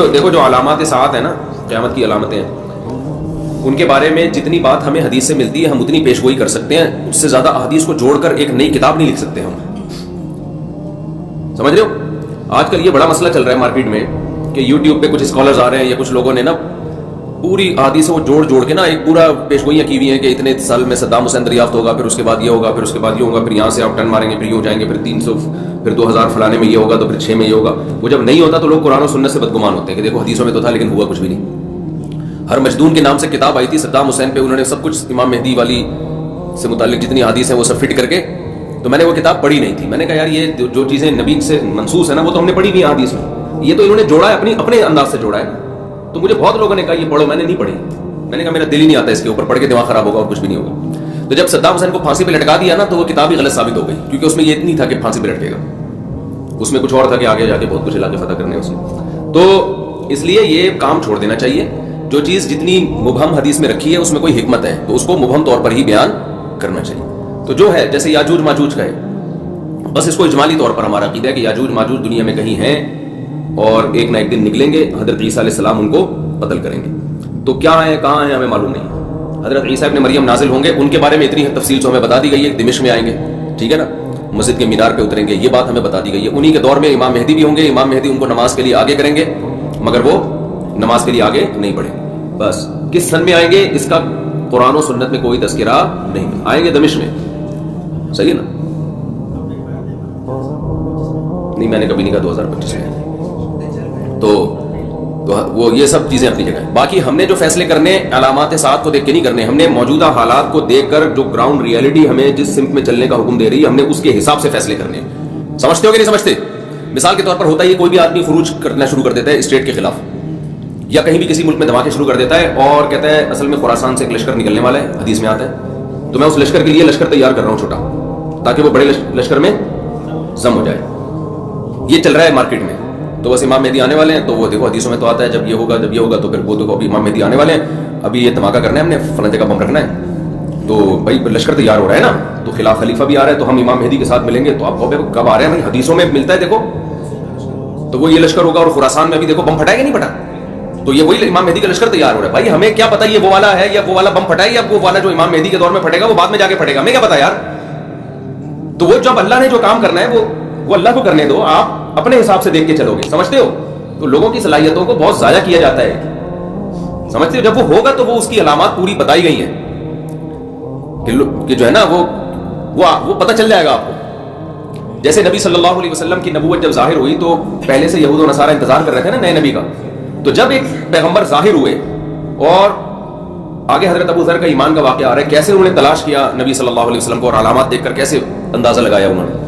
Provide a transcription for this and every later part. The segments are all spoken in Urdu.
دیکھو جو علامات ساعت ہیں نا، قیامت کی علامتیں ہیں، ان کے بارے میں جتنی بات ہمیں حدیث سے ملتی ہے ہم اتنی پیش گوئی کر سکتے ہیں، اس سے زیادہ احادیث کو جوڑ کر ایک نئی کتاب نہیں لکھ سکتے ہم. سمجھ رہے ہو؟ آج کل یہ بڑا مسئلہ چل رہا ہے مارکیٹ میں کہ یوٹیوب پہ کچھ اسکالرز آ رہے ہیں یا کچھ لوگوں نے نا پوری احادیث کو جوڑ کے نا ایک پورا پیش گوئیاں کی ہوئی ہیں کہ اتنے سال میں صدام حسین دریافت ہوگا، پھر اس کے بعد یہ ہوگا، پھر اس کے بعد یہ ہوگا، پھر یہاں سے آپ ٹرن ماریں گے، پھر یہ ہو جائیں گے، پھر 300، پھر 2000 فلانے میں یہ ہوگا، تو پھر 6 میں یہ ہوگا. وہ جب نہیں ہوتا تو لوگ قرآن و سنت سے بدگمان ہوتے ہیں کہ دیکھو حدیثوں میں تو تھا لیکن ہوا کچھ بھی نہیں. ہر مجدون کے نام سے کتاب آئی تھی صدام حسین پہ، انہوں نے سب کچھ امام مہدی والی سے متعلق جتنی حدیث ہیں وہ سب فٹ کر کے، تو میں نے وہ کتاب پڑھی نہیں تھی. میں نے کہا یار یہ جو چیزیں نبی سے منسوس ہیں نا وہ تو ہم نے پڑھی ہوئی حدیث میں، یہ تو انہوں نے جوڑا ہے اپنے انداز سے جوڑا ہے. تو مجھے بہت لوگوں نے کہا یہ پڑھو، میں نے نہیں پڑھی. میں نے کہا میرا دل ہی نہیں آتا اس کے اوپر، پڑھ کے دماغ خراب ہوگا اور کچھ بھی نہیں ہوگا. تو جب صدام حسین کو پھانسی پہ لٹکا دیا نا تو وہ کتاب ہی غلط ثابت ہو گئی، کیونکہ اس میں یہ نہیں تھا کہ پھانسی پہ لٹکے گا، اس میں کچھ اور تھا کہ آگے جا کے بہت کچھ علاقے فتح کرنے اس میں. تو اس لیے یہ کام چھوڑ دینا چاہیے. جو چیز جتنی مبہم حدیث میں رکھی ہے اس میں کوئی حکمت ہے تو اس کو مبہم طور پر ہی بیان کرنا چاہیے. تو جو ہے جیسے یاجوج ماجوج کا ہے، بس اس کو اجمالی طور پر ہمارا عقیدہ ہے کہ یاجوج ماجوج دنیا میں کہیں ہیں اور ایک نہ ایک دن نکلیں گے، حضرت عیسیٰ علیہ السلام ان کو قتل کریں گے. تو کیا ہے کہاں ہیں ہمیں معلوم نہیں. حضرت عیسیٰ ابن مریم نازل ہوں گے، ان کے بارے میں اتنی تفصیل سے ہمیں بتا دی گئی ہے. دمشق میں آئیں گے، ٹھیک ہے نا، مسجد کے مینار پہ اتریں گے، یہ بات ہمیں بتا دی گئی ہے. انہی کے دور میں امام مہدی بھی ہوں گے، امام مہدی ان کو نماز کے لیے آگے کریں گے مگر وہ نماز کے لیے آگے نہیں بڑھیں گے. بس کس سن میں آئیں گے اس کا قرآن و سنت میں کوئی تذکرہ نہیں. آئیں گے دمشق میں، صحیح ہے نا؟ نہیں میں نے کبھی نہیں کہا 2025 میں. تو وہ یہ سب چیزیں اپنی جگہ ہیں. باقی ہم نے جو فیصلے کرنے علامات ساعت کو دیکھ کے نہیں کرنے، ہم نے موجودہ حالات کو دیکھ کر جو گراؤنڈ ریئلٹی ہمیں جس سمت میں چلنے کا حکم دے رہی ہے ہم نے اس کے حساب سے فیصلے کرنے. سمجھتے ہو کہ نہیں سمجھتے؟ مثال کے طور پر ہوتا ہے یہ کوئی بھی آدمی خروج کرنا شروع کر دیتا ہے اسٹیٹ کے خلاف، یا کہیں بھی کسی ملک میں دھماکے شروع کر دیتا ہے اور کہتا ہے اصل میں خراسان سے ایک لشکر نکلنے والا ہے، حدیث میں آتا ہے، تو میں اس لشکر کے لیے لشکر تیار کر رہا ہوں چھوٹا، تاکہ وہ بڑے لشکر میں ضم ہو جائے. یہ چل رہا ہے مارکیٹ میں. تو بس امام مہدی آنے والے ہیں، تو وہ دیکھو حدیثوں میں تو آتا ہے جب یہ ہوگا تو پھر وہ دیکھو ابھی امام مہدی آنے والے ہیں، ابھی یہ دھماکہ کرنا ہے، ہم نے فلاں جگہ بم رکھنا ہے، تو بھائی لشکر تیار ہو رہا ہے نا، تو خلاف خلیفہ بھی آ رہا ہے تو ہم امام مہدی کے ساتھ ملیں گے. تو آپ کب آ رہے ہیں؟ حدیثوں میں ملتا ہے دیکھو، تو وہ یہ لشکر ہوگا. اور خراسان میں بھی دیکھو بم پھٹائے گا نہیں پھٹا، تو یہ وہی امام مہدی کا لشکر تیار ہو رہا ہے. بھائی ہمیں کیا پتا یہ وہ والا ہے یا وہ والا بم پھٹائے یا وہ والا جو امام مہدی کے دور میں پھٹے گا وہ بعد میں جا کے پھٹے گا، ہمیں کیا پتا یار. تو وہ جب اللہ نے جو کام کرنا ہے وہ اللہ کو کرنے دو، آپ اپنے حساب سے دیکھ کے چلو گے. سمجھتے ہو؟ تو لوگوں کی صلاحیتوں کو بہت ضائع کیا جاتا ہے. سمجھتے ہو؟ جب وہ ہوگا تو وہ اس کی علامات پوری بتائی گئی ہیں کہ جو ہے نا وہ پتہ چل جائے گا آپ کو. جیسے نبی صلی اللہ علیہ وسلم کی نبوت جب ظاہر ہوئی تو پہلے سے یہود و نصارہ انتظار کر رہے تھے نا نئے نبی کا. تو جب ایک پیغمبر ظاہر ہوئے اور آگے حضرت ابو ذر کا ایمان کا واقعہ آ رہا ہے، کیسے انہوں نے تلاش کیا نبی صلی اللہ علیہ وسلم کو اور علامات دیکھ کر کیسے اندازہ لگایا انہوں نے.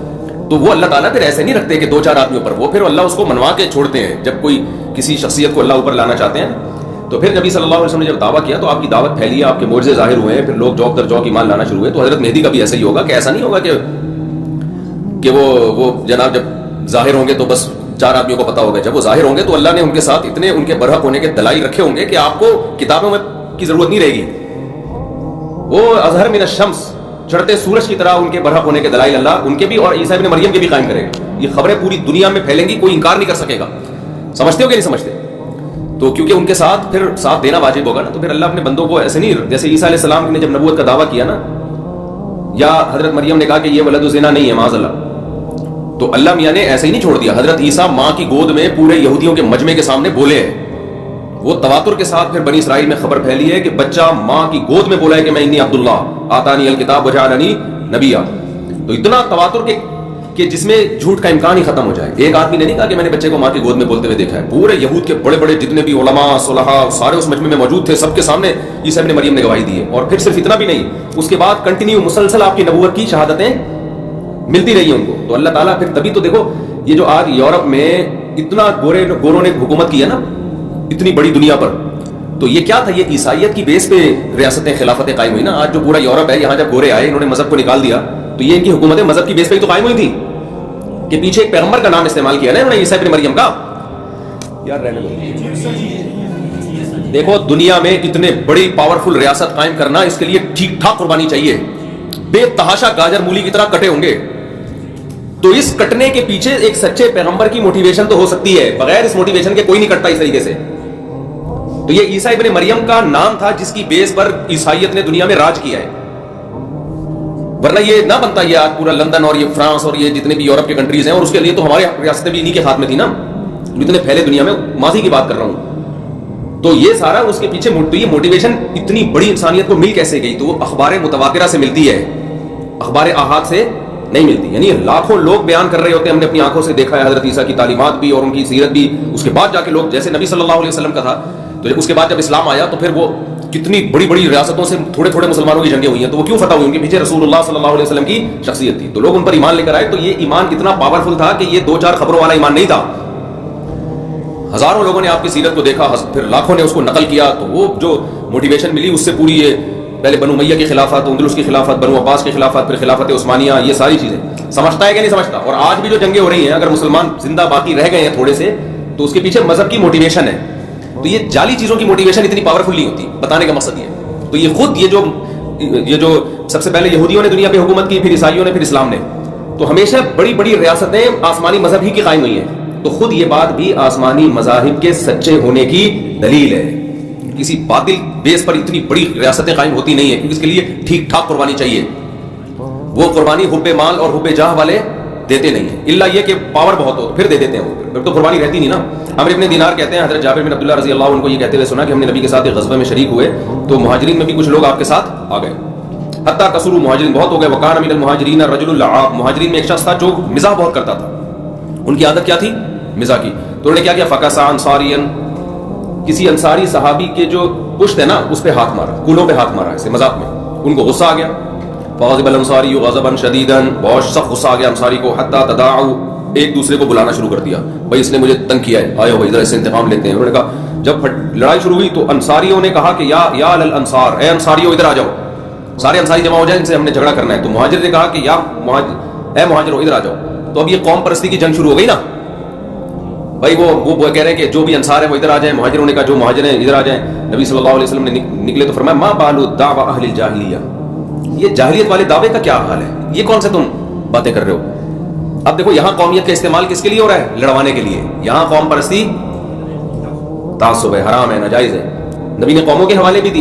تو وہ اللہ تعالیٰ پھر ایسے نہیں رکھتے کہ 2-4 آدمیوں پر، وہ پھر اللہ اس کو منوا کے چھوڑتے ہیں. جب کوئی کسی شخصیت کو اللہ اوپر لانا چاہتے ہیں تو پھر نبی صلی اللہ علیہ وسلم نے جب دعویٰ کیا تو آپ کی دعوت پھیلی، آپ کے معجزے ظاہر ہوئے ہیں، پھر لوگ جوک در جوک ایمان لانا شروع ہوئے. تو حضرت مہدی کا بھی ایسا ہی ہوگا کہ ایسا نہیں ہوگا کہ وہ جناب جب ظاہر ہوں گے تو بس 4 آدمیوں کو پتا ہوگا. جب وہ ظاہر ہوں گے تو اللہ نے ان کے ساتھ اتنے ان کے برحق ہونے کے دلائل رکھے ہوں گے کہ آپ کو کتابوں میں کی ضرورت نہیں رہے گی. وہ اظہر من الشمس، چڑھتے سورج کی طرح ان کے برحق ہونے کے دلائل اللہ ان کے بھی اور عیسیٰ ابن مریم کے بھی قائم کرے گا. یہ خبریں پوری دنیا میں پھیلیں گی، کوئی انکار نہیں کر سکے گا. سمجھتے ہو کہ نہیں سمجھتے؟ تو کیونکہ ان کے ساتھ پھر ساتھ دینا واجب ہوگا نا. تو پھر اللہ اپنے بندوں کو ایسے نہیں، جیسے عیسیٰ علیہ السلام نے جب نبوت کا دعویٰ کیا نا، یا حضرت مریم نے کہا کہ یہ ولد الزنا نہیں ہے معاذ اللہ، تو اللہ میاں نے ایسے ہی نہیں چھوڑ دیا. حضرت عیسیٰ ماں کی گود میں پورے یہودیوں کے مجمع کے سامنے بولے ہیں. وہ تواتر کے ساتھ پھر بنی اسرائیل میں خبر پھیلی ہے کہ بچہ ماں کی گود میں بولا ہے کہ میں انی عبداللہ آتانی الکتاب وجعلنی نبیا. تو اتنا تواتر کہ جس میں جھوٹ کا امکان ہی ختم ہو جائے. ایک آدمی نے نہیں کہا کہ میں نے بچے کو ماں کی گود میں بولتے ہوئے دیکھا ہے. پورے یہود کے بڑے بڑے جتنے بھی علماء صلحاء سارے اس مجمع میں موجود تھے، سب کے سامنے عیسیٰ ابن مریم نے گواہی دی ہے. اور پھر صرف اتنا بھی نہیں، اس کے بعد کنٹینیو مسلسل آپ کی نبوت کی شہادتیں ملتی رہی ہیں ان کو. تو اللہ تعالیٰ پھر تبھی تو دیکھو یہ جو آج یورپ میں اتنا گوروں نے حکومت کی ہے نا اتنی بڑی دنیا پر، تو یہ کیا تھا؟ یہ عیسائیت کی بیس پہ ریاستیں خلافتیں قائم ہوئی نا. آج جو پورا یورپ ہے، یہاں جب گورے آئے انہوں نے مذہب کو نکال دیا تو یہ ان کی حکومتیں مذہب کی بیس پہ ہی تو قائم ہوئی تھی کہ پیچھے ایک پیغمبر کا نام استعمال کیا نا انہوں نے، عیسیٰ ابن مریم کا. یار رہنے دو. دیکھو دنیا میں اتنے بڑی پاورفل ریاست قائم کرنا، اس کے لیے ٹھیک ٹھاک قربانی چاہیے. بے تحاشا گاجر مولی کی طرح کٹے ہوں گے. تو اس کٹنے کے پیچھے ایک سچے پیغمبر کی موٹیویشن تو ہو سکتی ہے، بغیر اس موٹیویشن کے کوئی نہیں کٹتا اس طریقے سے. تو یہ عیسیٰ ابن مریم کا نام تھا جس کی بیس پر عیسائیت نے دنیا میں راج کیا ہے، ورنہ یہ نہ بنتا یہ آج پورا لندن اور یہ فرانس اور یہ جتنے بھی یورپ کے کنٹریز ہیں، اور اس کے لیے تو ہماری ریاستیں بھی انہی کے ہاتھ میں تھی نا، اتنے پھیلے دنیا میں، ماضی کی بات کر رہا ہوں. تو یہ سارا اس کے پیچھے یہ موٹیویشن اتنی بڑی انسانیت کو مل کیسے گئی؟ تو وہ اخبار متواترہ سے ملتی ہے، اخبار احاد سے نہیں ملتی. یعنی لاکھوں لوگ بیان کر رہے ہوتے ہیں، ہم نے اپنی آنکھوں سے دیکھا ہے حضرت عیسیٰ کی تعلیمات بھی اور ان کی سیرت بھی. اس کے بعد جا کے لوگ، جیسے نبی صلی اللہ علیہ وسلم کا تھا، تو اس کے بعد جب اسلام آیا تو پھر وہ کتنی بڑی بڑی ریاستوں سے تھوڑے تھوڑے مسلمانوں کی جنگیں ہوئی ہیں، تو وہ کیوں فتح ہوئی؟ ان کے پیچھے رسول اللہ صلی اللہ علیہ وسلم کی شخصیت تھی، تو لوگ ان پر ایمان لے کر آئے. تو یہ ایمان اتنا پاورفل تھا کہ یہ دو چار خبروں والا ایمان نہیں تھا. ہزاروں لوگوں نے آپ کی سیرت کو دیکھا، پھر لاکھوں نے اس کو نقل کیا. تو وہ جو موٹیویشن ملی اس سے پوری، یہ پہلے بنو امیہ کی خلافت، اندلس کی خلافت، بنو عباس کی خلافت، پھر خلافت عثمانیہ، یہ ساری چیزیں سمجھتا ہے کہ نہیں سمجھتا؟ اور آج بھی جو جنگیں ہو رہی ہیں، اگر مسلمان زندہ باقی رہ گئے ہیں تھوڑے سے، تو اس کے پیچھے مذہب کی موٹیویشن ہے. تو یہ جعلی چیزوں کی موٹیویشن اتنی پاورفل نہیں ہوتی. بتانے کا مقصد یہ. تو یہ خود یہ جو سب سے پہلے یہودیوں نے دنیا پہ حکومت کی، پھر عیسائیوں نے، پھر اسلام نے، تو ہمیشہ بڑی بڑی ریاستیں آسمانی مذہب ہی کی قائم ہوئی ہیں. تو خود یہ بات بھی آسمانی مذاہب کے سچے ہونے کی دلیل ہے. کسی باطل بیس پر اتنی بڑی ریاستیں قائم ہوتی نہیں ہیں، کیونکہ اس کے لیے ٹھیک ٹھاک قربانی چاہیے. وہ قربانی حب مال اور حب جاہ والے دیتے نہیں ہیں، الا یہ کہ پاور بہت ہو تو پھر دے دیتے ہیں. وہ پھر تو قربانی رہتی نہیں نا. عمرو ابن دینار کہتے ہیں، حضرت جابر بن عبداللہ رضی اللہ عنہ کو یہ کہتے ہوئے سنا کہ ہم نے نبی کے ساتھ ایک غزوہ میں شریک ہوئے تو مہاجرین میں بھی کچھ لوگ آپ کے ساتھ آ گئے، حتیٰ کثروا، مہاجرین بہت ہو گئے. وکان من المہاجرین الرجل لعاب، مہاجرین میں ایک شخص تھا جو مزاح بہت کرتا تھا. ان کی عادت کیا تھی؟ مزاح کی. تو انہوں نے کیا کیا؟ فکسا انصاریا، کسی انصاری صحابی کے جو پشت ہے نا اس پہ ہاتھ مارا، کولوں پہ ہاتھ مارا ایسے مذاق میں. ان کو غصہ آ گیا. فغضب الانصاری غضبا شدیدا، بہت سخت غصہ آ گیا انصاری کو. حتیٰ تداعوا، ایک دوسرے کو بلانا شروع کر دیا، بھائی اس نے مجھے تنگ کیا ہے، آئے ہو ادھر سے انتقام لیتے ہیں. انہوں نے کہا، جب لڑائی شروع ہوئی تو انصاریوں نے کہا کہ یا الانصار، اے انصاریوں ادھر آ جاؤ. سارے انصاری جمع ہو جائیں، ان سے ہم نے جھگڑا کرنا ہے. تو مہاجر نے کہا کہ اے مہاجروں ادھر آ جاؤ. تو اب یہ قوم پرستی کی جنگ شروع ہو گئی نا. بھائی وہ کہہ رہے ہیں کہ جو بھی انصار ہیں وہ ادھر آ جائیں. مہاجروں نے کہا جو مہاجر ہیں ادھر آ جائیں. نبی صلی اللہ علیہ وسلم نے نکلے تو فرمایا، ما بال دعوی اہل الجاہلیہ، یہ جاہلیت والے دعوے کا کیا حال ہے؟ یہ کون سے تم باتیں کر رہے ہو؟ اب دیکھو یہاں قومیت کا استعمال کس کے لیے ہو رہا ہے؟ لڑوانے کے لیے. یہاں قوم پرستی تعصب ہے، حرام ہے، ناجائز ہے. نبی نے قوموں کے حوالے بھی دیے.